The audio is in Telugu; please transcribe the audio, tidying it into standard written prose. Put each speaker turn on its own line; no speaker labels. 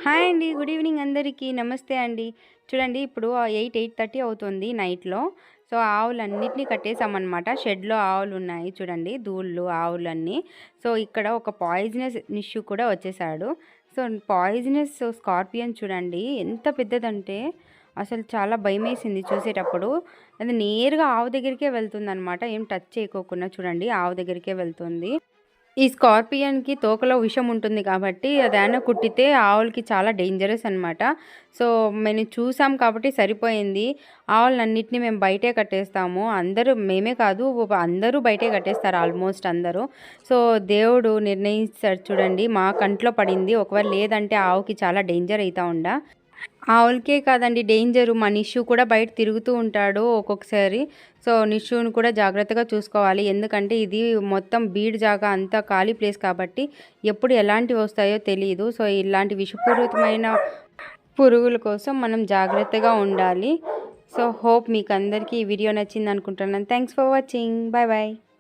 హాయ్ అండి. గుడ్ ఈవినింగ్ అందరికీ. నమస్తే అండి. చూడండి ఇప్పుడు 8:30 అవుతుంది నైట్‌లో. సో, ఆవులన్నిటిని కట్టేసామనమాట. షెడ్‌లో ఆవులున్నాయి చూడండి. దూడలు, ఆవులన్నీ. సో, ఇక్కడ ఒక పాయిజనస్ ఇష్యూ కూడా వచ్చేసాడు. సో, పాయిజనస్ స్కార్పియన్ చూడండి ఎంత పెద్దదంటే అసలు చాలా భయమేసింది చూసేటప్పుడు. అది నేరుగా ఆవు దగ్గరికే వెళ్తుందనమాట. ఏం టచ్ చేయకోకుండా చూడండి ఆవు దగ్గరికే వెళ్తుంది. ఈ స్కార్పియన్‌కి తోకలో విషం ఉంటుంది కాబట్టి అదేమన్నా కుట్టితే ఆవులకి చాలా డేంజరస్ అనమాట. సో, మేము చూసాం కాబట్టి సరిపోయింది. ఆవులన్నిటిని మేము బయటే కట్టేస్తాము. అందరూ మేమే కాదు అందరూ బయటే కట్టేస్తారు ఆల్మోస్ట్ అందరూ. సో, దేవుడు నిర్ణయించాడు చూడండి. మా కంట్లో పడింది. ఒకవేళ లేదంటే ఆవుకి చాలా డేంజర్ అయితా ఉండ. ఆవులకే కాదండి డేంజరు. మా నిషు కూడా బయట తిరుగుతూ ఉంటాడు ఒక్కొక్కసారి. సో, నిషుని కూడా జాగ్రత్తగా చూసుకోవాలి. ఎందుకంటే ఇది మొత్తం బీడు జాగా అంతా ఖాళీ ప్లేస్ కాబట్టి ఎప్పుడు ఎలాంటివి వస్తాయో తెలీదు. సో, ఇలాంటి విషపూరితమైన పురుగుల కోసం మనం జాగ్రత్తగా ఉండాలి. సో, హోప్ మీకందరికీ ఈ వీడియో నచ్చిందనుకుంటున్నాను. Thanks for watching. Bye bye.